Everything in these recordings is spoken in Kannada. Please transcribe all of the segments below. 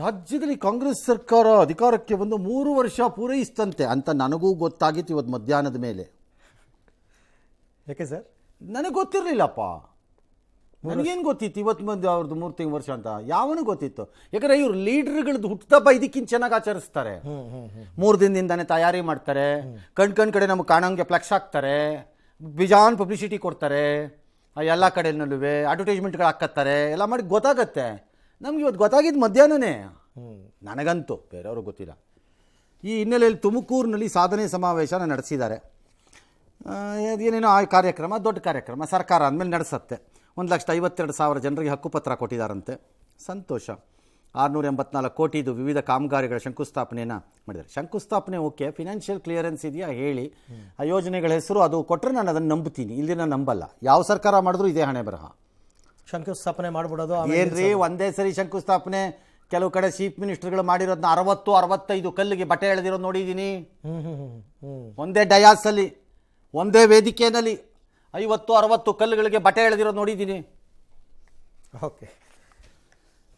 ರಾಜ್ಯದಲ್ಲಿ ಕಾಂಗ್ರೆಸ್ ಸರ್ಕಾರ ಅಧಿಕಾರಕ್ಕೆ ಬಂದು 3 ವರ್ಷ ಪೂರೈಸ್ತಂತೆ ಅಂತ ನನಗೂ ಗೊತ್ತಾಗಿತ್ತು ಇವತ್ತು ಮಧ್ಯಾಹ್ನದ ಮೇಲೆ. ಯಾಕೆ ಸರ್? ನನಗೆ ಗೊತ್ತಿರಲಿಲ್ಲಪ್ಪ. ನನಗೇನು ಗೊತ್ತಿತ್ತು ಇವತ್ತು ಮಂದಿ ಅವ್ರದ್ದು 3 ವರ್ಷ ಅಂತ? ಯಾವನು ಗೊತ್ತಿತ್ತು? ಯಾಕಂದರೆ ಇವರು ಲೀಡರ್ಗಳದ್ದು ಹುಟ್ಟುಹಬ್ಬ ಇದಕ್ಕಿಂತ ಚೆನ್ನಾಗಿ ಆಚರಿಸ್ತಾರೆ. 3 ದಿನದಿಂದಾನೆ ತಯಾರಿ ಮಾಡ್ತಾರೆ, ಕಣ್ ಕಡೆ ನಮಗೆ ಕಾಣೋಂಗೆ ಫ್ಲೆಕ್ಸ್ ಹಾಕ್ತಾರೆ, ಬಿಜಾನ್ ಪಬ್ಲಿಸಿಟಿ ಕೊಡ್ತಾರೆ, ಎಲ್ಲ ಕಡೆಯಲ್ಲೂ ಅಡ್ವರ್ಟೈಸ್ಮೆಂಟ್ಗಳು ಹಾಕತ್ತಾರೆ, ಎಲ್ಲ ಮಾಡಿ ಗೊತ್ತಾಗತ್ತೆ. ನಮ್ಗೆ ಇವತ್ತು ಗೊತ್ತಾಗಿದ್ದು ಮಧ್ಯಾಹ್ನನೇ, ನನಗಂತೂ, ಬೇರೆಯವ್ರಿಗೆ ಗೊತ್ತಿಲ್ಲ. ಈ ಹಿನ್ನೆಲೆಯಲ್ಲಿ ತುಮಕೂರಿನಲ್ಲಿ ಸಾಧನೆ ಸಮಾವೇಶನ ನಡೆಸಿದ್ದಾರೆ. ಏನೇನೋ ಆ ಕಾರ್ಯಕ್ರಮ, ದೊಡ್ಡ ಕಾರ್ಯಕ್ರಮ, ಸರ್ಕಾರ ಅಂದಮೇಲೆ ನಡೆಸತ್ತೆ. 1,52,000 ಜನರಿಗೆ ಹಕ್ಕುಪತ್ರ ಕೊಟ್ಟಿದ್ದಾರಂತೆ. ಸಂತೋಷ. 684 ಕೋಟಿದು ವಿವಿಧ ಕಾಮಗಾರಿಗಳ ಶಂಕುಸ್ಥಾಪನೆಯನ್ನು ಮಾಡಿದ್ದಾರೆ. ಶಂಕುಸ್ಥಾಪನೆ ಓಕೆ, ಫಿನಾನ್ಷಿಯಲ್ ಕ್ಲಿಯರೆನ್ಸ್ ಇದೆಯಾ ಹೇಳಿ, ಆ ಯೋಜನೆಗಳ ಹೆಸರು ಅದು ಕೊಟ್ಟರೆ ನಾನು ಅದನ್ನು ನಂಬ್ತೀನಿ, ಇಲ್ಲಿ ನಾನು ನಂಬಲ್ಲ. ಯಾವ ಸರ್ಕಾರ ಮಾಡಿದ್ರು ಇದೇ ಹಣೆ ಬರಹ. ಶಂಕುಸ್ಥಾಪನೆ ಮಾಡಿಬಿಡೋದು ಏನ್ರಿ ಒಂದೇ ಸರಿ ಶಂಕುಸ್ಥಾಪನೆ. ಕೆಲವು ಕಡೆ ಚೀಫ್ ಮಿನಿಸ್ಟರ್ಗಳು ಮಾಡಿರೋದನ್ನ 60-65 ಕಲ್ಲಿಗೆ ಬಟ್ಟೆ ಎಳೆದಿರೋದು ನೋಡಿದ್ದೀನಿ. ಒಂದೇ ಡಯಾಸಲ್ಲಿ, ಒಂದೇ ವೇದಿಕೆಯಲ್ಲಿ 50-60 ಕಲ್ಲುಗಳಿಗೆ ಬಟ್ಟೆ ಎಳೆದಿರೋದು ನೋಡಿದ್ದೀನಿ. ಓಕೆ,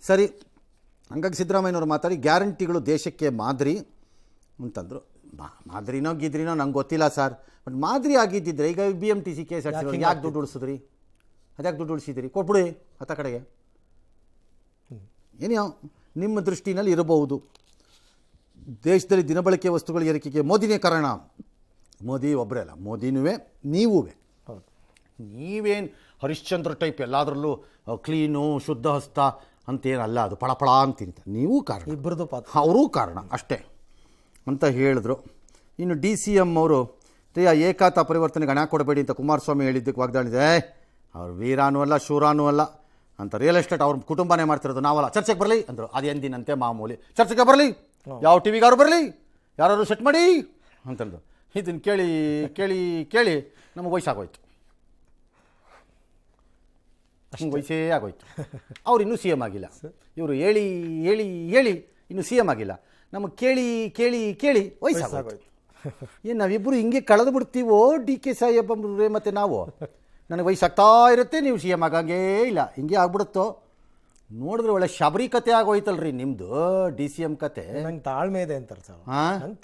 ಸರಿ. ಹಂಗಾಗಿ ಸಿದ್ದರಾಮಯ್ಯನವರು ಮಾತಾಡಿ ಗ್ಯಾರಂಟಿಗಳು ದೇಶಕ್ಕೆ ಮಾದರಿ ಅಂತಂದರು. ಮಾದರಿನೋ ಗಿದ್ರಿನೋ ನಂಗೆ ಗೊತ್ತಿಲ್ಲ ಸರ್, ಬಟ್ ಮಾದರಿ ಆಗಿದ್ದಿದ್ರೆ ಈಗ BMTC KSRTC ಯಾಕೆ ದುಡ್ಡು ಉಳಿಸಿದ್ರಿ? ಅದ್ಯಾಕೆ ದುಡ್ಡು ಉಳಿಸಿದ್ರಿ? ಕೊಟ್ಬಿಡಿ ಹತ್ತ ಕಡೆಗೆ. ಏನೋ ನಿಮ್ಮ ದೃಷ್ಟಿನಲ್ಲಿ ಇರಬಹುದು. ದೇಶದಲ್ಲಿ ದಿನಬಳಕೆ ವಸ್ತುಗಳ ಏರಿಕೆಗೆ ಮೋದಿನೇ ಕಾರಣ. ಮೋದಿ ಒಬ್ಬರೇ ಅಲ್ಲ, ಮೋದಿನೂ ನೀವೂ. ನೀವೇನು ಹರಿಶ್ಚಂದ್ರ ಟೈಪ್ ಎಲ್ಲದರಲ್ಲೂ ಕ್ಲೀನು ಶುದ್ಧ ಹಸ್ತ ಅಂತೇನಲ್ಲ, ಅದು ಪಳಪಳ ಅಂತಿಂತ ನೀವು ಕಾರಣ, ಇಬ್ಬರದು ಪಾತ್ರ, ಅವರೂ ಕಾರಣ ಅಷ್ಟೇ ಅಂತ ಹೇಳಿದ್ರು. ಇನ್ನು DCM ಅವರು ಏಕಾತ ಪರಿವರ್ತನೆಗೆ ಹಣ ಕೊಡಬೇಡಿ ಅಂತ ಕುಮಾರಸ್ವಾಮಿ ಹೇಳಿದ್ದಕ್ಕೆ ವಾಗ್ದಾಳಿದೆ. ಅವ್ರು ವೀರಾನೂ ಅಲ್ಲ ಶೂರಾನೂ ಅಲ್ಲ ಅಂತ, ರಿಯಲ್ ಎಸ್ಟೇಟ್ ಅವ್ರ ಕುಟುಂಬನೇ ಮಾಡ್ತಿರೋದು, ನಾವಲ್ಲ. ಚರ್ಚೆಗೆ ಬರಲಿ ಅಂದರು. ಅದು ಎಂದಿನಂತೆ ಮಾಮೂಲಿ, ಚರ್ಚೆಗೆ ಬರಲಿ, ಯಾವ ಟಿವಿಗಾರು ಬರಲಿ, ಯಾರು ಸೆಟ್ ಮಾಡಿ ಅಂತಂದು. ಇದನ್ನು ಕೇಳಿ ಕೇಳಿ ಕೇಳಿ ನಮಗೆ ವಯಸ್ಸಾಗೋಯ್ತು, ವಯಸ್ಸೇ ಆಗೋಯ್ತು. ಅವ್ರು ಇನ್ನೂ CM ಆಗಿಲ್ಲ, ಇವರು ಹೇಳಿ ಹೇಳಿ ಹೇಳಿ ಇನ್ನೂ CM ಆಗಿಲ್ಲ. ನಮಗೆ ಕೇಳಿ ಕೇಳಿ ಕೇಳಿ ವಯಸ್ಸಾಗೋಯ್ತು. ಏನು ನಾವಿಬ್ಬರು ಹಿಂಗೆ ಕಳೆದು ಬಿಡ್ತೀವೋ DK ಸಾಹೇಬ್ರೆ ಮತ್ತು ನಾವು? ನನಗೆ ವಯಸ್ಸಾಗ್ತಾ ಇರುತ್ತೆ, ನೀವು CM ಆಗಂಗೇ ಇಲ್ಲ, ಹಿಂಗೆ ಆಗ್ಬಿಡುತ್ತೋ? ನೋಡಿದ್ರೆ ಒಳ್ಳೆ ಶಬರಿ ಕತೆ ಆಗೋಯ್ತಲ್ರಿ ನಿಮ್ಮದು DCM ಕತೆ. ನಂಗೆ ತಾಳ್ಮೆ ಇದೆ ಅಂತಾರೆ ಸರ್.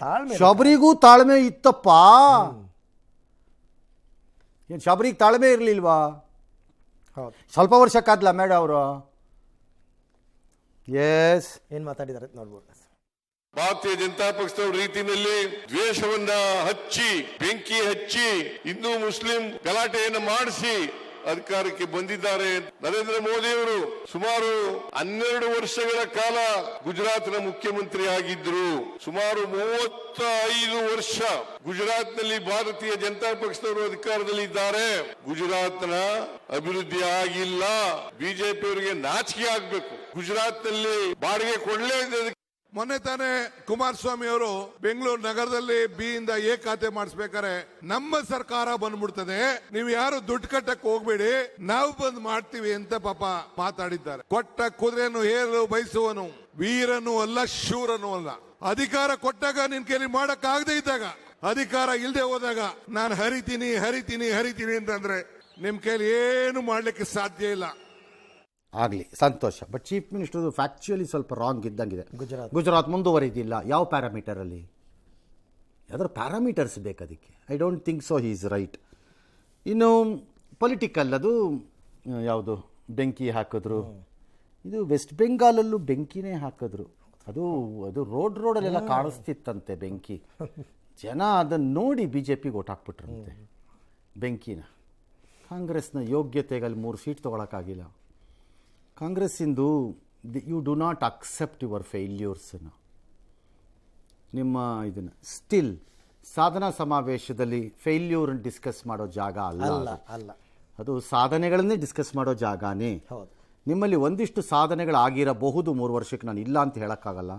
ತಾಳ್ಮೆ, ಶಬರಿಗೂ ತಾಳ್ಮೆ ಇತ್ತಪ್ಪ. ಏನು ಶಬರಿಗೆ ತಾಳ್ಮೆ ಇರಲಿಲ್ವಾ? ಹೌದು, ಸ್ವಲ್ಪ ವರ್ಷಕ್ಕಾದ್ಲ ಮೇಡ ಅವರು. ಎಸ್, ಏನು ಮಾತಾಡಿದ್ದಾರೆ ನೋಡ್ಬೋದು. ಭಾರತೀಯ ಜನತಾ ಪಕ್ಷದ ರೀತಿಯಲ್ಲಿ ದ್ವೇಷವನ್ನ ಹಚ್ಚಿ, ಬೆಂಕಿ ಹಚ್ಚಿ, ಹಿಂದೂ ಮುಸ್ಲಿಂ ಗಲಾಟೆಯನ್ನು ಮಾಡಿಸಿ ಅಧಿಕಾರಕ್ಕೆ ಬಂದಿದ್ದಾರೆ. ನರೇಂದ್ರ ಮೋದಿ ಅವರು ಸುಮಾರು 12 ವರ್ಷಗಳ ಕಾಲ ಗುಜರಾತ್ನ ಮುಖ್ಯಮಂತ್ರಿ ಆಗಿದ್ರು. ಸುಮಾರು 35 ವರ್ಷ ಗುಜರಾತ್ನಲ್ಲಿ ಭಾರತೀಯ ಜನತಾ ಪಕ್ಷದವರು ಅಧಿಕಾರದಲ್ಲಿ ಇದ್ದಾರೆ. ಗುಜರಾತ್ನ ಅಭಿವೃದ್ಧಿ ಆಗಿಲ್ಲ. ಬಿಜೆಪಿ ಅವರಿಗೆ ನಾಚಿಕೆ ಆಗ್ಬೇಕು. ಗುಜರಾತ್ನಲ್ಲಿ ಬಾಡಿಗೆ ಕೊಡ್ಲೇ ಮೊನ್ನೆ ತಾನೇ ಕುಮಾರಸ್ವಾಮಿ ಅವರು ಬೆಂಗಳೂರು ನಗರದಲ್ಲಿ ಬಿ ಇಂದ ಎ ಖಾತೆ ಮಾಡಿಸ್ಬೇಕಾರೆ ನಮ್ಮ ಸರ್ಕಾರ ಬಂದ್ಬಿಡ್ತದೆ, ನೀವು ಯಾರು ದುಡ್ಡು ಕಟ್ಟಕ್ ಹೋಗ್ಬೇಡಿ, ನಾವು ಬಂದ್ ಮಾಡ್ತೀವಿ ಅಂತ ಪಾಪ ಮಾತಾಡಿದ್ದಾರೆ. ಕೊಟ್ಟ ಕುದುರೆಯನ್ನು ಏರಲು ಬಯಸುವನು ವೀರನೂ ಅಲ್ಲ ಶೂರನೂ ಅಲ್ಲ. ಅಧಿಕಾರ ಕೊಟ್ಟಾಗ ನಿನ್ ಕೈಲಿ ಮಾಡಕ್ ಆಗದೆ ಇದ್ದಾಗ, ಅಧಿಕಾರ ಇಲ್ಲದೆ ಹೋದಾಗ ನಾನು ಹರಿತೀನಿ ಹರಿತೀನಿ ಹರಿತೀನಿ ಅಂತಂದ್ರೆ ನಿಮ್ ಕೈಲಿ ಏನು ಮಾಡ್ಲಿಕ್ಕೆ ಸಾಧ್ಯ ಇಲ್ಲ. ಆಗಲಿ, ಸಂತೋಷ. ಬಟ್ ಚೀಫ್ ಮಿನಿಸ್ಟರ್ದು ಫ್ಯಾಕ್ಚುಯಲಿ ಸ್ವಲ್ಪ ರಾಂಗ್ ಇದ್ದಂಗಿದೆ. ಗುಜರಾತ್ ಮುಂದುವರಿದಿಲ್ಲ. ಯಾವ ಪ್ಯಾರಾಮೀಟರಲ್ಲಿ? ಯಾವ್ದಾದ್ರು ಪ್ಯಾರಾಮೀಟರ್ಸ್ ಬೇಕು ಅದಕ್ಕೆ. I don't think so he is right. ಇನ್ನು ಪೊಲಿಟಿಕಲ್, ಅದು ಯಾವುದು ಬೆಂಕಿ ಹಾಕಿದ್ರು. ಇದು ವೆಸ್ಟ್ ಬೆಂಗಾಲಲ್ಲೂ ಬೆಂಕಿನೇ ಹಾಕಿದ್ರು. ಅದು ಅದು ರೋಡಲ್ಲೆಲ್ಲ ಕಾಣಿಸ್ತಿತ್ತಂತೆ ಬೆಂಕಿ. ಜನ ಅದನ್ನು ನೋಡಿ BJPಗೆ ಓಟ್ ಹಾಕ್ಬಿಟ್ರಂತೆ ಬೆಂಕಿನ. ಕಾಂಗ್ರೆಸ್ನ ಯೋಗ್ಯತೆಗೆ ಅಲ್ಲಿ 3 ಸೀಟ್ ತೊಗೊಳಕ್ಕಾಗಿಲ್ಲ. ಕಾಂಗ್ರೆಸ್ಸಿಂದು you do not accept your ಫೇಲ್ಯೂರ್ಸನ್ನು, ನಿಮ್ಮ ಇದನ್ನು. ಸ್ಟಿಲ್ ಸಾಧನಾ ಸಮಾವೇಶದಲ್ಲಿ ಫೇಲ್ಯೂರನ್ನು ಡಿಸ್ಕಸ್ ಮಾಡೋ ಜಾಗ ಅಲ್ಲ. ಅದು ಸಾಧನೆಗಳನ್ನೇ ಡಿಸ್ಕಸ್ ಮಾಡೋ ಜಾಗನೇ. ನಿಮ್ಮಲ್ಲಿ ಒಂದಿಷ್ಟು ಸಾಧನೆಗಳಾಗಿರಬಹುದು 3 ವರ್ಷಕ್ಕೆ, ನಾನು ಇಲ್ಲ ಅಂತ ಹೇಳೋಕ್ಕಾಗಲ್ಲ.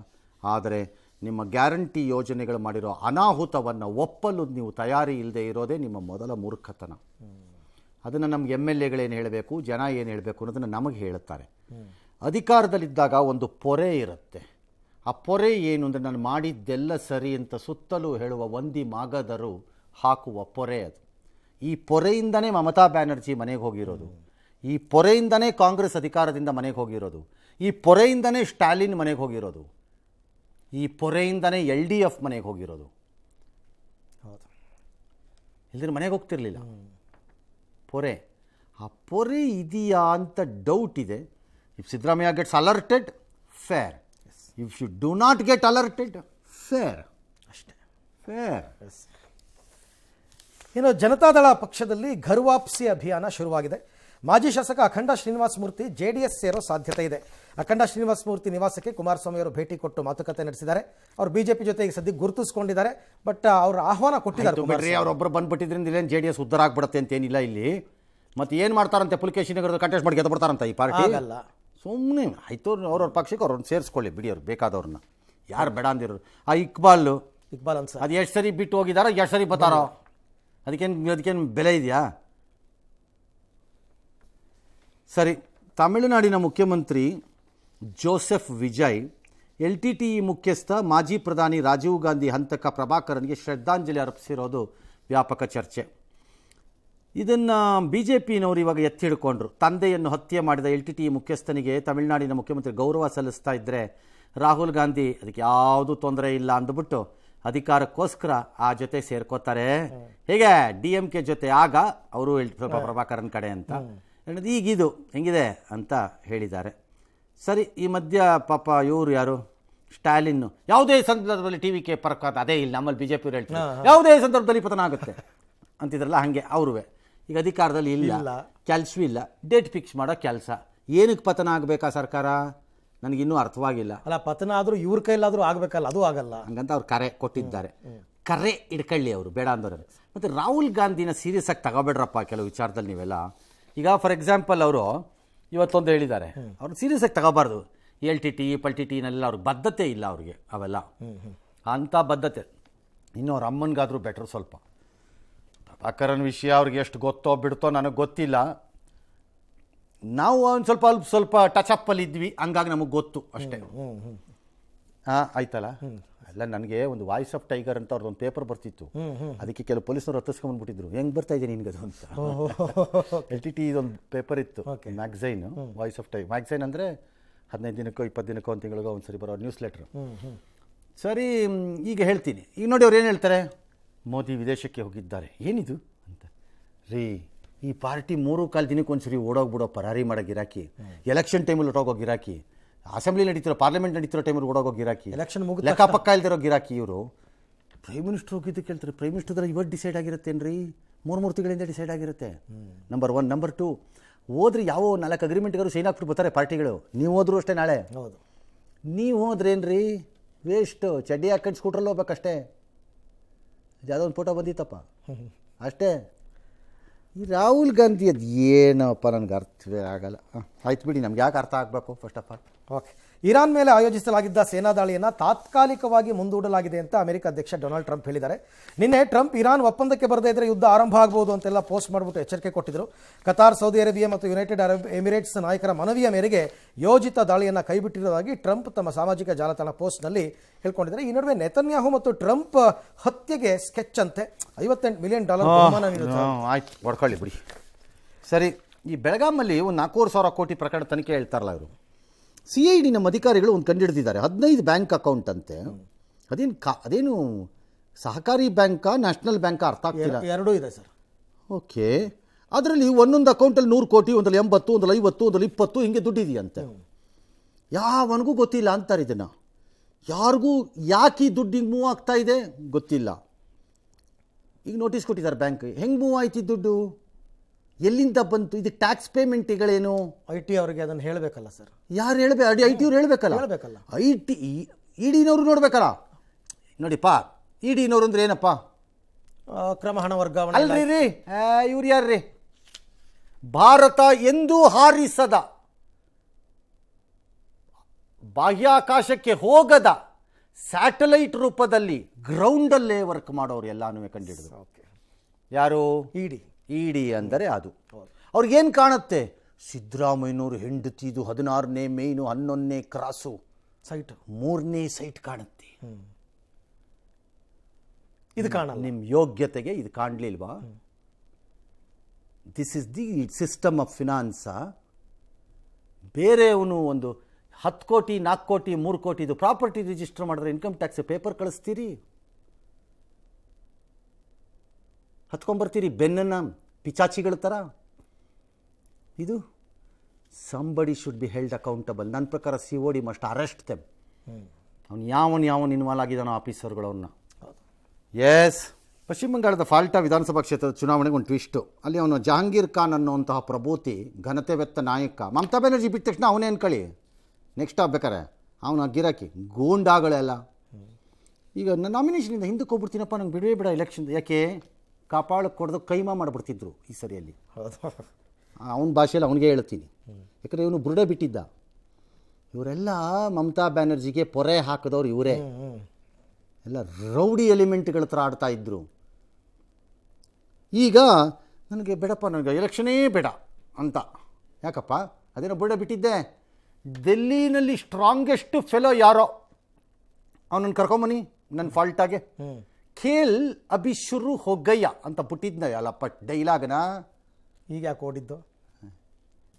ಆದರೆ ನಿಮ್ಮ ಗ್ಯಾರಂಟಿ ಯೋಜನೆಗಳು ಮಾಡಿರೋ ಅನಾಹುತವನ್ನು ಒಪ್ಪಲು ನೀವು ತಯಾರಿ ಇಲ್ಲದೆ ಇರೋದೇ ನಿಮ್ಮ ಮೊದಲ ಮೂರ್ಖತನ. ಅದನ್ನು ನಮ್ಗೆ MLAಗಳೇನು ಹೇಳಬೇಕು, ಜನ ಏನು ಹೇಳಬೇಕು ಅನ್ನೋದನ್ನು ನಮಗೆ ಹೇಳುತ್ತಾರೆ. ಅಧಿಕಾರದಲ್ಲಿದ್ದಾಗ ಒಂದು ಪೊರೆ ಇರುತ್ತೆ. ಆ ಪೊರೆ ಏನು ಅಂದರೆ, ನಾನು ಮಾಡಿದ್ದೆಲ್ಲ ಸರಿ ಅಂತ ಸುತ್ತಲೂ ಹೇಳುವ ಒಂದಿ ಮಾಗದರು ಹಾಕುವ ಪೊರೆ ಅದು. ಈ ಪೊರೆಯಿಂದನೇ ಮಮತಾ ಬ್ಯಾನರ್ಜಿ ಮನೆಗೆ ಹೋಗಿರೋದು. ಈ ಪೊರೆಯಿಂದನೇ ಕಾಂಗ್ರೆಸ್ ಅಧಿಕಾರದಿಂದ ಮನೆಗೆ ಹೋಗಿರೋದು. ಈ ಪೊರೆಯಿಂದನೇ ಸ್ಟಾಲಿನ್ ಮನೆಗೆ ಹೋಗಿರೋದು, ಈ ಪೊರೆಯಿಂದನೇ LDF ಮನೆಗೆ ಹೋಗಿರೋದು. ಹೌದು. ಇಲ್ದಿರ ಮನೆಗೆ ಹೋಗ್ತಿರ್ಲಿಲ್ಲ. ಪೊರೆ, ಆ ಪೊರೆ ಇದೆಯಾ ಅಂತ ಡೌಟ್ ಇದೆ. If Siddaramaiah gets alerted, fair. If you do not get alerted, fair. ಅಷ್ಟೇ. ಫೇರ್. ಇನ್ನು ಜನತಾದಳ ಪಕ್ಷದಲ್ಲಿ ಘರ್ವಾಪ್ಸಿ ಅಭಿಯಾನ ಶುರುವಾಗಿದೆ. ಮಾಜಿ ಶಾಸಕ ಅಖಂಡ ಶ್ರೀನಿವಾಸ ಮೂರ್ತಿ JDS ಸೇರೋ ಸಾಧ್ಯತೆ ಇದೆ. ಅಖಂಡ ಶ್ರೀನಿವಾಸ ಮೂರ್ತಿ ನಿವಾಸಕ್ಕೆ ಕುಮಾರಸ್ವಾಮಿ ಅವರು ಭೇಟಿ ಕೊಟ್ಟು ಮಾತುಕತೆ ನಡೆಸಿದ್ದಾರೆ. ಅವರು ಬಿಜೆಪಿ ಜೊತೆ ಈಗ ಸದ್ಯಕ್ಕೆ ಗುರುತಿಸ್ಕೊಂಡಿದ್ದಾರೆ. ಬಟ್ ಅವರು ಆಹ್ವಾನ ಕೊಟ್ಟಿದ್ದಾರೆ. ಅವರೊಬ್ಬರು ಬಂದ್ಬಿಟ್ಟಿದ್ರಿಂದ ಇಲ್ಲೇನು JDS ಉದ್ಧಾರ ಆಗ್ಬಿಡುತ್ತೆ ಅಂತೇನಿಲ್ಲ ಇಲ್ಲಿ. ಮತ್ತೆ ಏನು ಮಾಡ್ತಾರಂತೆ, ಪುಲಕೇಶಿ ನಗರದ ಕಂಟೆಸ್ಟ್ ಮಾಡಿ ಗೆದ್ದು ಬಿಡ್ತಾರಂತ ಈ ಪಾರ್ಟಿ. ಆಗಲ್ಲ. ಸುಮ್ಮನೆ ಆಯ್ತು, ಅವ್ರವ್ರ ಪಕ್ಷಕ್ಕೆ ಅವ್ರನ್ನ ಸೇರಿಸ್ಕೊಳ್ಳಿ ಬಿಡಿ, ಅವ್ರು ಬೇಕಾದವ್ರನ್ನ. ಯಾರು ಬೇಡ ಅಂದಿರೋರು. ಆ ಇಕ್ಬಾಲ್ ಅನ್ಸ ಅದು ಎಷ್ಟು ಸರಿ ಬಿಟ್ಟು ಹೋಗಿದಾರೋ, ಎಷ್ಟು ಸರಿ ಬರ್ತಾರೋ, ಅದಕ್ಕೇನು ಬೆಲೆ ಇದೆಯಾ? ಸರಿ, ತಮಿಳುನಾಡಿನ ಮುಖ್ಯಮಂತ್ರಿ ಜೋಸೆಫ್ ವಿಜಯ್ LTTE ಮುಖ್ಯಸ್ಥ ಮಾಜಿ ಪ್ರಧಾನಿ ರಾಜೀವ್ ಗಾಂಧಿ ಹಂತಕ ಪ್ರಭಾಕರನ್ಗೆ ಶ್ರದ್ಧಾಂಜಲಿ ಅರ್ಪಿಸಿರೋದು ವ್ಯಾಪಕ ಚರ್ಚೆ. ಇದನ್ನು BJPನವರು ಇವಾಗ ಎತ್ತಿ ಹಿಡ್ಕೊಂಡ್ರು. ತಂದೆಯನ್ನು ಹತ್ಯೆ ಮಾಡಿದ LTTE ಮುಖ್ಯಸ್ಥನಿಗೆ ತಮಿಳುನಾಡಿನ ಮುಖ್ಯಮಂತ್ರಿ ಗೌರವ ಸಲ್ಲಿಸ್ತಾ ಇದ್ದರೆ ರಾಹುಲ್ ಗಾಂಧಿ ಅದಕ್ಕೆ ಯಾವುದೂ ತೊಂದರೆ ಇಲ್ಲ ಅಂದ್ಬಿಟ್ಟು ಅಧಿಕಾರಕ್ಕೋಸ್ಕರ ಆ ಜೊತೆ ಸೇರ್ಕೋತಾರೆ. ಹೇಗೆ DMK ಜೊತೆ ಆಗ ಅವರು ಪ್ರಭಾಕರನ್ ಕಡೆ ಅಂತ, ಈಗಿದು ಹೆಂಗಿದೆ ಅಂತ ಹೇಳಿದ್ದಾರೆ. ಸರಿ, ಈ ಮಧ್ಯ ಪಾಪ ಇವರು ಯಾರು ಸ್ಟಾಲಿನ್ ಯಾವುದೇ ಸಂದರ್ಭದಲ್ಲಿ TVK ಪರಕ ಅದೇ ಇಲ್ಲ, ನಮ್ಮಲ್ಲಿ BJP ಅವ್ರು ಹೇಳ್ತಾರೆ ಯಾವುದೇ ಸಂದರ್ಭದಲ್ಲಿ ಪತನ ಆಗುತ್ತೆ ಅಂತಿದ್ರಲ್ಲ, ಹಾಗೆ ಅವ್ರೂ ಈಗ ಅಧಿಕಾರದಲ್ಲಿ ಇಲ್ಲ, ಕೆಲಸವೂ ಇಲ್ಲ, ಡೇಟ್ ಫಿಕ್ಸ್ ಮಾಡೋ ಕೆಲಸ. ಏನಕ್ಕೆ ಪತನ ಆಗಬೇಕಾ ಸರ್ಕಾರ, ನನಗಿನ್ನೂ ಅರ್ಥವಾಗಿಲ್ಲ. ಅಲ್ಲ, ಪತನ ಆದರೂ ಇವ್ರ ಕೈಲಾದರೂ ಆಗಬೇಕಲ್ಲ, ಅದು ಆಗಲ್ಲ. ಹಂಗಂತ ಅವ್ರು ಕರೆ ಕೊಟ್ಟಿದ್ದಾರೆ. ಕರೆ ಇಡ್ಕೊಳ್ಳಿ ಅವರು, ಬೇಡ ಅಂದವ್ರು. ಮತ್ತು ರಾಹುಲ್ ಗಾಂಧಿನ ಸೀರಿಯಸ್ ಆಗಿ ತಗೋಬೇಡ್ರಪ್ಪ ಕೆಲವು ವಿಚಾರದಲ್ಲಿ ನೀವೆಲ್ಲ. ಈಗ ಫಾರ್ ಎಕ್ಸಾಂಪಲ್ ಅವರು ಇವತ್ತೊಂದು ಹೇಳಿದ್ದಾರೆ, ಅವ್ರು ಸೀರಿಯಸ್ ಆಗಿ ತಗೋಬಾರ್ದು. LTTE ಅವ್ರಿಗೆ ಬದ್ಧತೆ ಇಲ್ಲ ಅವ್ರಿಗೆ, ಅವೆಲ್ಲ ಅಂಥ ಬದ್ಧತೆ. ಇನ್ನು ಅವ್ರ ಅಮ್ಮನಿಗಾದರೂ ಬೆಟ್ರು ಸ್ವಲ್ಪ. ಪ್ರಭಾಕರನ್ ವಿಷಯ ಅವ್ರಿಗೆ ಎಷ್ಟು ಗೊತ್ತೋ ಬಿಡ್ತೋ ನನಗೆ ಗೊತ್ತಿಲ್ಲ. ನಾವು ಒಂದು ಸ್ವಲ್ಪ ಟಚಪ್ಪಲ್ಲಿ ಇದ್ವಿ, ಹಂಗಾಗಿ ನಮಗೆ ಗೊತ್ತು ಅಷ್ಟೇ. ಆಯ್ತಲ್ಲ. ಅಲ್ಲ, ನನಗೆ ಒಂದು ವಾಯ್ಸ್ ಆಫ್ ಟೈಗರ್ ಅಂತ ಅವ್ರದ್ದೊಂದು ಪೇಪರ್ ಬರ್ತಿತ್ತು, ಅದಕ್ಕೆ ಕೆಲವು ಪೊಲೀಸರು ಹತ್ತಿಸ್ಕೊಂಡ್ಬಿಟ್ಟಿದ್ರು. ಹೆಂಗೆ ಬರ್ತಾ ಇದೆ ನಿನ್ಗದು ಅಂತ. LTTE ಇದೊಂದು ಪೇಪರ್ ಇತ್ತು, ಮ್ಯಾಗ್ಝೈನು, ವಾಯ್ಸ್ ಆಫ್ ಟೈಗರ್ ಮ್ಯಾಗ್ಝೈನ್. ಅಂದರೆ 15 ದಿನಕ್ಕೋ 20 ದಿನಕ್ಕೋ ಒಂದು ತಿಂಗಳಿಗೋ ಒಂದು ಸರಿ ಬರೋ ನ್ಯೂಸ್ ಲೆಟ್ರು. ಸರಿ, ಈಗ ಹೇಳ್ತೀನಿ. ಈಗ ನೋಡಿ ಅವ್ರು ಏನು ಹೇಳ್ತಾರೆ, ಮೋದಿ ವಿದೇಶಕ್ಕೆ ಹೋಗಿದ್ದಾರೆ, ಏನಿದು ಅಂತ. ರೀ, ಈ ಪಾರ್ಟಿ 3-4 ದಿನಕ್ಕೊಂದ್ಸರಿ ಓಡೋಗ್ಬಿಡೋ ಪರಾರಿ ಮಾಡೋ ಗಿರಾಕಿ, ಎಲೆಕ್ಷನ್ ಟೈಮಲ್ಲಿ ಹೊಟ್ಟೋಗೋ ಗಿರಾಕಿ, ಅಸೆಂಬ್ಲಿ ನಡೀತಿರೋ ಪಾರ್ಲಿಮೆಂಟ್ ನಡೀತಿರೋ ಟೈಮಲ್ಲಿ ಓಡೋಗೋ ಗಿರಾಕಿ, ಎಲೆಕ್ಷನ್ ಲೆಕ್ಕ ಪಕ್ಕ ಇಲ್ದಿರೋ ಗಿರಾಕಿ. ಇವರು ಪ್ರೈಮ್ ಮಿನಿಸ್ಟರ್ ಹೋಗಿದ್ದು ಕೇಳ್ತಾರೆ. ಪ್ರೈಮ್ ಮಿನಿಸ್ಟರ್ ಇವತ್ತು ಡಿಸೈಡ್ ಆಗಿರುತ್ತೇನ್ರಿ, 3 ತಿಂಗಳಿಂದ ಡಿಸೈಡ್ ಆಗಿರುತ್ತೆ. ನಂಬರ್ 1. ನಂಬರ್ 2, ಹೋದ್ರೆ ಯಾವ 4 ಅಗ್ರಿಮೆಂಟ್ಗಾರು ಸೈನ್ ಹಾಕ್ಬಿಟ್ಟು ಬರ್ತಾರೆ ಪಾರ್ಟಿಗಳು. ನೀವು ಹೋದ್ರು ಅಷ್ಟೇ, ನಾಳೆ ಹೌದು ನೀವು ಹೋದ್ರೇನ್ರಿ ವೇಸ್ಟ್, ಚಡ್ಡಿ ಹಾಕೊಂಡು ಸ್ಕೂಟ್ರಲ್ಲಿ ಹೋಗ್ಬೇಕಷ್ಟೇ. ಯಾವುದೋ ಒಂದು ಫೋಟೋ ಬಂದಿತ್ತಪ್ಪ ಅಷ್ಟೇ. ಈ ರಾಹುಲ್ ಗಾಂಧಿ ಅದು ಏನಪ್ಪ ನನಗೆ ಅರ್ಥವೇ ಆಗಲ್ಲ. ಆಯ್ತು ಬಿಡಿ, ನಮ್ಗೆ ಯಾಕೆ ಅರ್ಥ ಆಗಬೇಕು first of all. Okay. Iran ಮೇಲೆ ಆಯೋಜಿಸಲಾಗಿದ್ದ ಸೇನಾ ದಾಳಿಯನ್ನು ತಾತ್ಕಾಲಿಕವಾಗಿ ಮುಂದೂಡಲಾಗಿದೆ ಅಂತ ಅಮೆರಿಕ ಅಧ್ಯಕ್ಷ ಡೊನಾಲ್ಡ್ ಟ್ರಂಪ್ ಹೇಳಿದ್ದಾರೆ. ನಿನ್ನೆ ಟ್ರಂಪ್ ಇರಾನ್ ಒಪ್ಪಂದಕ್ಕೆ ಬರದೇ ಇದ್ರೆ ಯುದ್ಧ ಆರಂಭ ಆಗಬಹುದು ಅಂತೆಲ್ಲ ಪೋಸ್ಟ್ ಮಾಡಿಬಿಟ್ಟು ಎಚ್ಚರಿಕೆ ಕೊಟ್ಟಿದ್ದರು. ಕತಾರ್, ಸೌದಿ ಅರೇಬಿಯಾ ಮತ್ತು ಯುನೈಟೆಡ್ ಅರಬ್ ಎಮಿರೇಟ್ಸ್ ನಾಯಕರ ಮನವಿಯ ಮೇರೆಗೆ ಯೋಜಿತ ದಾಳಿಯನ್ನು ಕೈಬಿಟ್ಟಿರುವುದಾಗಿ ಟ್ರಂಪ್ ತಮ್ಮ ಸಾಮಾಜಿಕ ಜಾಲತಾಣ ಪೋಸ್ಟ್ನಲ್ಲಿ ಹೇಳ್ಕೊಂಡಿದ್ದಾರೆ. ಈ ನಡುವೆ ನೆತನ್ಯಾಹು ಮತ್ತು ಟ್ರಂಪ್ ಹತ್ಯೆಗೆ ಸ್ಕೆಚ್ ಅಂತೆ $58 ಮಿಲಿಯನ್ ಬಹುಮಾನ ನೀಡುತ್ತಾರೆ. ಆಯ್ತು, ಹೊಡ್ಕೊಳ್ಳಿ ಬಿಡಿ. ಸರಿ, ಈ ಬೆಳಗಾಮಲ್ಲಿ ಒಂದು 4,000 ಕೋಟಿ ಪ್ರಕರಣ ತನಿಖೆ ಹೇಳ್ತಾರಲ್ಲ ಇವರು. CID ನಮ್ಮ ಅಧಿಕಾರಿಗಳು ಒಂದು ಕಂಡುಹಿಡಿದಿದ್ದಾರೆ. 15 ಬ್ಯಾಂಕ್ ಅಕೌಂಟ್ ಅಂತೆ. ಅದೇನು ಸಹಕಾರಿ ಬ್ಯಾಂಕಾ ನ್ಯಾಷನಲ್ ಬ್ಯಾಂಕಾ ಅರ್ಥ ಆಗ್ತಿಲ್ಲ. ಎರಡೂ ಇದೆ ಸರ್. ಓಕೆ. ಅದರಲ್ಲಿ ಒಂದೊಂದು ಅಕೌಂಟಲ್ಲಿ 100 ಕೋಟಿ, ಒಂದಲ್ಲಿ 80, ಒಂದಲ್ಲಿ 50, ಒಂದಲ್ಲಿ 20 ಹಿಂಗೆ ದುಡ್ಡಿದೆಯಂತೆ. ಯಾವನಿಗೂ ಗೊತ್ತಿಲ್ಲ ಅಂತಾರೆ ಇದನ್ನು. ಯಾರಿಗೂ ಯಾಕೆ ಈ ದುಡ್ಡು ಹಿಂಗೆ ಮೂವ್ ಆಗ್ತಾ ಇದೆ ಗೊತ್ತಿಲ್ಲ. ಈಗ ನೋಟಿಸ್ ಕೊಟ್ಟಿದ್ದಾರೆ ಬ್ಯಾಂಕ್, ಹೆಂಗೆ ಮೂವ್ ಆಯ್ತು ದುಡ್ಡು, ಎಲ್ಲಿಂದ ಬಂತು, ಇದು ಟ್ಯಾಕ್ಸ್ ಪೇಮೆಂಟ್ಗಳೇನು? IT ಅವರಿಗೆ ಅದನ್ನು ಹೇಳಬೇಕಲ್ಲ ಸರ್. ಯಾರು ಹೇಳಬೇಕು? IT ಅವ್ರು ಹೇಳಬೇಕಲ್ಲ. EDನವರು ನೋಡ್ಬೇಕಲ್ಲ. ನೋಡಿಪ್ಪ, EDನವರು ಅಂದ್ರೆ ಏನಪ್ಪ? ಕ್ರಮ ಹಣ ವರ್ಗಾವಣೆ ಅಲ್ರಿ ರೀ, ಇವ್ರು ಯಾರ್ರಿ? ಭಾರತ ಎಂದೂ ಹಾರಿಸದ, ಬಾಹ್ಯಾಕಾಶಕ್ಕೆ ಹೋಗದ ಸ್ಯಾಟಲೈಟ್ ರೂಪದಲ್ಲಿ ಗ್ರೌಂಡಲ್ಲೇ ವರ್ಕ್ ಮಾಡೋರು ಎಲ್ಲಾನು ಕಂಡಿಡಿದ್ರು. ಯಾರು? ED ಅಂದರೆ ಅದು. ಅವ್ರಿಗೇನು ಕಾಣುತ್ತೆ? ಸಿದ್ದರಾಮಯ್ಯನವರು ಹೆಂಡತಿದು 16ನೇ ಮೇಯ್ನು 11ನೇ ಕ್ರಾಸು ಸೈಟ್ 3ನೇ ಸೈಟ್ ಕಾಣುತ್ತೆ. ಇದು ಕಾಣಲ್ಲ. ನಿಮ್ಮ ಯೋಗ್ಯತೆಗೆ ಇದು ಕಾಣಲಿಲ್ವಾ? This is the system of ಫಿನಾನ್ಸಾ? ಬೇರೆಯವನು ಒಂದು 10 ಕೋಟಿ 4 ಕೋಟಿ 3 ಕೋಟಿ ಇದು ಪ್ರಾಪರ್ಟಿ ರಿಜಿಸ್ಟರ್ ಮಾಡಿದ್ರೆ ಇನ್ಕಮ್ ಟ್ಯಾಕ್ಸ್ ಪೇಪರ್ ಕಳಿಸ್ತೀರಿ, ಹತ್ಕೊಂಡ್ಬರ್ತೀರಿ ಬೆನ್ನನ್ನು ಪಿಚಾಚಿಗಳ ಥರ. ಇದು somebody should be held accountable. ನನ್ನ ಪ್ರಕಾರ COD ಮಸ್ಟ್ ಅರೆಸ್ಟ್ ದೆಮ್. ಅವ್ನು ಯಾವನು ಇನ್ವಾಲ್ವ್ ಆಗಿದ್ದಾನೋ ಆಫೀಸರ್ಗಳು ಅವನ್ನ. ಎಸ್, ಪಶ್ಚಿಮ ಬಂಗಾಳದ ಫಾಲ್ಟಾ ವಿಧಾನಸಭಾ ಕ್ಷೇತ್ರದ ಚುನಾವಣೆಗೆ ಒಂದು ಟ್ವಿಸ್ಟು. ಅಲ್ಲಿ ಅವನು ಜಹಾಂಗೀರ್ ಖಾನ್ ಅನ್ನುವಂತಹ ಪ್ರಭೂತಿ ಘನತೆವೆತ್ತ ನಾಯಕ. ಮಮತಾ ಬ್ಯಾನರ್ಜಿ ಬಿಟ್ಟ ತಕ್ಷಣ ಅವನೇ ಅನ್ಕೊಳ್ಳಿ ನೆಕ್ಸ್ಟ್ ಆಗ್ಬೇಕಾರೆ ಅವನ ಗಿರಾಕಿ ಗೂಂಡಾಗಳೆಲ್ಲ. ಈಗ ನಾನು ನಾಮಿನೇಷನಿಂದ ಹಿಂದಕ್ಕೆ ಹೋಗ್ಬಿಡ್ತೀನಪ್ಪ, ನಂಗೆ ಬಿಡವೇ ಬೇಡ ಎಲೆಕ್ಷನ್. ಯಾಕೆ ಕಾಪಾಳಕ್ಕೆ ಕೊಡ್ದು ಕೈಮಾ ಮಾಡಿಬಿಡ್ತಿದ್ರು ಈ ಸರಿಯಲ್ಲಿ. ಅವನ ಭಾಷೆಯಲ್ಲಿ ಅವನಿಗೆ ಹೇಳ್ತೀನಿ, ಯಾಕಂದರೆ ಇವನು ಬುರುಡೆ ಬಿಟ್ಟಿದ್ದ. ಇವರೆಲ್ಲ ಮಮತಾ ಬ್ಯಾನರ್ಜಿಗೆ ಪೊರೆ ಹಾಕಿದವ್ರು ಇವರೇ. ಎಲ್ಲ ರೌಡಿ ಎಲಿಮೆಂಟ್ಗಳ ಥರ ಆಡ್ತಾ ಇದ್ದರು. ಈಗ ನನಗೆ ಬೇಡಪ್ಪ, ನನಗೆ ಎಲೆಕ್ಷನೇ ಬೇಡ ಅಂತ. ಯಾಕಪ್ಪ, ಅದೇನೋ ಬುರುಡೆ ಬಿಟ್ಟಿದ್ದೆ. ಡೆಲ್ಲಿನಲ್ಲಿ ಸ್ಟ್ರಾಂಗೆಸ್ಟ್ ಫೆಲೋ ಯಾರೋ ಅವನನ್ನು ಕರ್ಕೊಂಬನಿ ನನ್ನ ಫಾಲ್ಟಾಗೆ. ಖೇಲ್ ಅಭಿ ಶುರು ಹೋಗಯ್ಯ ಅಂತ ಬಿಟ್ಟಿದ್ನ ಅಲ್ಲಪ್ಪ ಡೈಲಾಗನ. ಈಗ ಯಾಕೆ ಓಡಿದ್ದು?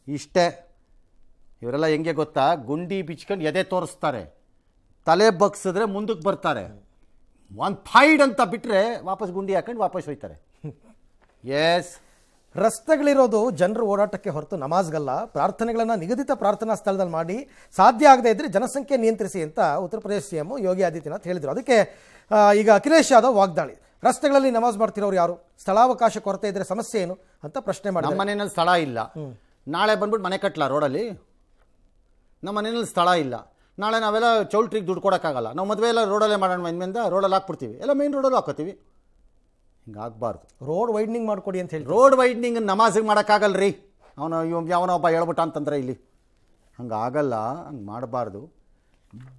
ಇಷ್ಟೇ. ಇವರೆಲ್ಲ ಹೆಂಗೆ ಗೊತ್ತಾ, ಗುಂಡಿ ಬಿಚ್ಕೊಂಡು ಎದೆ ತೋರಿಸ್ತಾರೆ, ತಲೆ ಬಗ್ಸಿದ್ರೆ ಮುಂದಕ್ಕೆ ಬರ್ತಾರೆ. ಒಂದು ಫೈಡ್ ಅಂತ ಬಿಟ್ಟರೆ ವಾಪಸ್ ಗುಂಡಿ ಹಾಕೊಂಡು ವಾಪಸ್ ಹೋಯ್ತಾರೆ. ಎಸ್, ರಸ್ತೆಗಳಿರೋದು ಜನರ ಓಡಾಟಕ್ಕೆ ಹೊರತು ನಮಾಜ್ಗಲ್ಲ. ಪ್ರಾರ್ಥನೆಗಳನ್ನು ನಿಗದಿತ ಪ್ರಾರ್ಥನಾ ಸ್ಥಳದಲ್ಲಿ ಮಾಡಿ ಸಾಧ್ಯ ಆಗದೇ ಇದ್ದರೆ ಜನಸಂಖ್ಯೆ ನಿಯಂತ್ರಿಸಿ ಅಂತ ಉತ್ತರ ಪ್ರದೇಶ CM ಯೋಗಿ ಆದಿತ್ಯನಾಥ್ ಹೇಳಿದರು. ಅದಕ್ಕೆ ಈಗ ಅಖಿಲೇಶ್ ಯಾದವ್ ವಾಗ್ದಾಳಿ. ರಸ್ತೆಗಳಲ್ಲಿ ನಮಾಜ್ ಮಾಡ್ತಿರೋರು ಯಾರು? ಸ್ಥಳಾವಕಾಶ ಕೊರತೆ ಇದ್ದರೆ ಸಮಸ್ಯೆ ಏನು ಅಂತ ಪ್ರಶ್ನೆ ಮಾಡಿ. ನಮ್ಮ ಮನೆಯಲ್ಲಿ ಸ್ಥಳ ಇಲ್ಲ, ನಾಳೆ ಬಂದ್ಬಿಟ್ಟು ಮನೆ ಕಟ್ಟಲ ರೋಡಲ್ಲಿ? ನಮ್ಮ ಮನೆಯಲ್ಲಿ ಸ್ಥಳ ಇಲ್ಲ, ನಾಳೆ ನಾವೆಲ್ಲ ಚೌಲ್ಟ್ರಿಗೆ ದುಡ್ಡು ಕೊಡೋಕ್ಕಾಗಲ್ಲ. ನಾವು ಮದುವೆ ಎಲ್ಲ ರೋಡಲ್ಲೇ ಮಾಡೋಣ, ಇನ್ಮೇಲಿಂದ ರೋಡಲ್ಲಿ ಹಾಕ್ಬಿಡ್ತೀವಿ, ಎಲ್ಲ ಮೇನ್ ರೋಡಲ್ಲೂ ಹಾಕೋತೀವಿ. ಹಿಂಗಾಗಬಾರ್ದು. ರೋಡ್ ವೈಡ್ನಿಂಗ್ ಮಾಡ್ಕೊಡಿ ಅಂತ ಹೇಳಿ. ರೋಡ್ ವೈಡ್ನಿಂಗ್ ನಮಾಜಿಗೆ ಮಾಡೋಕ್ಕಾಗಲ್ಲ ರೀ. ಯಾವನೊಬ್ಬ ಹೇಳ್ಬಿಟ್ಟ ಅಂತಂದ್ರೆ ಇಲ್ಲಿ ಹಂಗಾಗಲ್ಲ, ಹಂಗೆ ಮಾಡಬಾರ್ದು.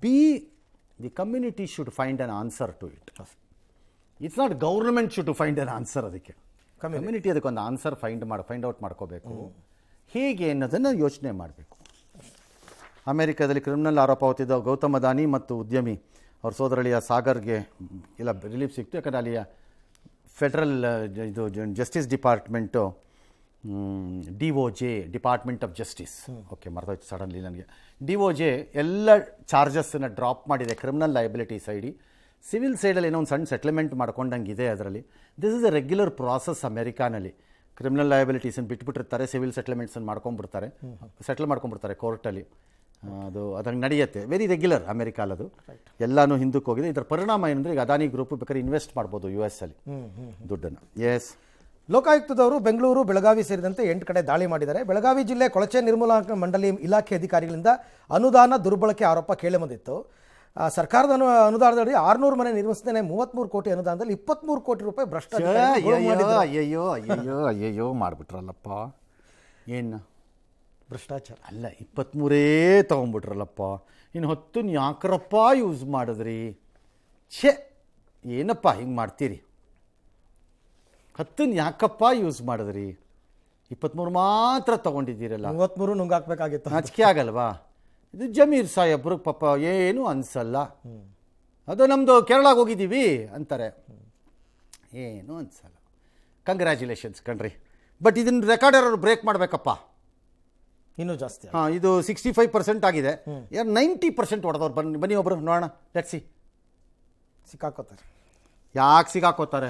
The community should find an answer to it. It's not government should to find an answer. ಅದಕ್ಕೆ ಕಮ್ಯುನಿಟಿ ಅದಕ್ಕೊಂದು ಆನ್ಸರ್ ಫೈಂಡ್ ಔಟ್ ಮಾಡ್ಕೋಬೇಕು. ಹೇಗೆ ಅನ್ನೋದನ್ನು ಯೋಚನೆ ಮಾಡಬೇಕು. ಅಮೆರಿಕದಲ್ಲಿ ಕ್ರಿಮಿನಲ್ ಆರೋಪ ಹೊತ್ತಿದ್ದ ಗೌತಮ್ ಅದಾನಿ ಮತ್ತು ಉದ್ಯಮಿ ಅವ್ರ ಸೋದರಳಿಯ ಸಾಗರ್ಗೆ ಎಲ್ಲ ರಿಲೀಫ್ ಸಿಕ್ತು. ಯಾಕಂದರೆ ಅಲ್ಲಿಯ ಫೆಡ್ರಲ್ ಇದು justice department, DOJ department of justice, okay ಮರ್ತೋಯ್ತು ಸಡನ್ಲಿ ನನಗೆ, DOJ ಎಲ್ಲ ಚಾರ್ಜಸ್ಸನ್ನು ಡ್ರಾಪ್ ಮಾಡಿದೆ ಕ್ರಿಮಿನಲ್ ಲಯಬಿಲಿಟಿ ಸೈಡಿ. ಸಿವಿಲ್ ಸೈಡಲ್ಲಿ ಏನೋ ಒಂದು ಸಣ್ಣ ಸೆಟ್ಲ್ಮೆಂಟ್ ಮಾಡ್ಕೊಂಡಂಗಿದೆ ಅದರಲ್ಲಿ. This is a regular process ಅಮೆರಿಕಾನಲ್ಲಿ. ಕ್ರಿಮಿನಲ್ ಲಯಬಿಲಿಟೀಸನ್ನು ಬಿಟ್ಬಿಟ್ಟಿರ್ತಾರೆ, ಸಿವಿಲ್ ಸೆಟ್ಲ್ಮೆಂಟ್ಸನ್ನು ಸೆಟ್ಲ್ ಮಾಡ್ಕೊಂಡ್ಬಿಡ್ತಾರೆ ಕೋರ್ಟಲ್ಲಿ. ಅದಂಗೆ ನಡೆಯುತ್ತೆ, ವೆರಿ ರೆಗ್ಯುಲರ್ ಅಮೆರಿಕಾಲದು. ಎಲ್ಲನೂ ಹಿಂದಕ್ಕೆ ಹೋಗಿದೆ. ಇದರ ಪರಿಣಾಮ ಏನಂದರೆ ಈಗ ಅದಾನಿ ಗ್ರೂಪ್ ಬೇಕಾದ್ರೆ ಇನ್ವೆಸ್ಟ್ ಮಾಡ್ಬೋದು US ಅಲ್ಲಿ ದುಡ್ಡನ್ನು. ಎಸ್, ಲೋಕಾಯುಕ್ತದವರು ಬೆಂಗಳೂರು, ಬೆಳಗಾವಿ ಸೇರಿದಂತೆ 8 ಕಡೆ ದಾಳಿ ಮಾಡಿದ್ದಾರೆ. ಬೆಳಗಾವಿ ಜಿಲ್ಲೆ ಕೊಳಚೆ ನಿರ್ಮೂಲನಾ ಮಂಡಳಿ ಇಲಾಖೆ ಅಧಿಕಾರಿಗಳಿಂದ ಅನುದಾನ ದುರ್ಬಳಕೆ ಆರೋಪ ಕೇಳಿಬಂದಿತ್ತು. ಸರ್ಕಾರದ ಅನುದಾನದಲ್ಲಿ 600 ಮನೆ ನಿರ್ಮಿಸಿದ್ದೇನೆ, 33 ಕೋಟಿ ಅನುದಾನದಲ್ಲಿ 23 ಕೋಟಿ ರೂಪಾಯಿ ಭ್ರಷ್ಟಾಚಾರ. ಅಯ್ಯೋ ಮಾಡಿಬಿಟ್ರಲ್ಲಪ್ಪ. ಏನು ಭ್ರಷ್ಟಾಚಾರ ಅಲ್ಲ, 23 ತೊಗೊಂಡ್ಬಿಟ್ರಲ್ಲಪ್ಪ. ಇನ್ನು 10 ಯಾಕ್ರಪ್ಪ ಯೂಸ್ ಮಾಡಿದ್ರಿ? ಏನಪ್ಪ ಹಿಂಗೆ ಮಾಡ್ತೀರಿ? 10 ಯಾಕಪ್ಪ ಯೂಸ್ ಮಾಡಿದ್ರಿ? 23 ಮಾತ್ರ ತೊಗೊಂಡಿದ್ದೀರಲ್ಲ. 33 ನುಂಗಾಕ್ಬೇಕಾಗಿತ್ತು. ನಾಚಿಕೆ ಆಗಲ್ವಾ? ಇದು ಜಮೀರ್ ಸಾಹೇಬ್ರಿಗೆ ಪಾಪ ಏನೂ ಅನಿಸಲ್ಲ. ಅದು ನಮ್ಮದು ಕೇರಳಾಗೆ ಹೋಗಿದ್ದೀವಿ ಅಂತಾರೆ, ಏನೂ ಅನಿಸಲ್ಲ. ಕಂಗ್ರ್ಯಾಚುಲೇಷನ್ಸ್ ಕಣ್ರಿ. ಬಟ್ ಇದನ್ನು ರೆಕಾರ್ಡರ್ ಬ್ರೇಕ್ ಮಾಡಬೇಕಪ್ಪ. ಇನ್ನೂ ಜಾಸ್ತಿ. ಇದು 65% ಆಗಿದೆ. 90% ಹೊಡೆದವ್ರು ಬನ್ನಿ ಒಬ್ಬರು ನೋಡೋಣ. ಲೆಟ್ಸಿ. ಸಿಕ್ಕಾಕೋತಾರೆ. ಯಾಕೆ ಸಿಗಾಕೋತಾರೆ?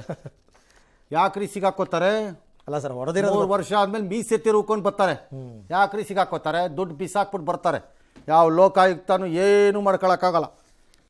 ಯಾಕ್ರಿ ಸಿಗಾಕೋತಾರೆ? ಅಲ್ಲ ಸರ್, ಹೊಡೆದಿರೋ 3 ವರ್ಷ ಆದ್ಮೇಲೆ ಮೀಸೆ ತಿರುಗ್ಕೊಂಡು ಬರ್ತಾರೆ. ಯಾಕ್ರಿ ಸಿಗಾಕೋತಾರೆ? ದುಡ್ಡು ಬಿಸಾಕ್ಬಿಟ್ಟು ಬರ್ತಾರೆ. ಯಾವ ಲೋಕಾಯುಕ್ತನೂ ಏನೂ ಮಾಡ್ಕೊಳಕ್ಕಾಗಲ್ಲ.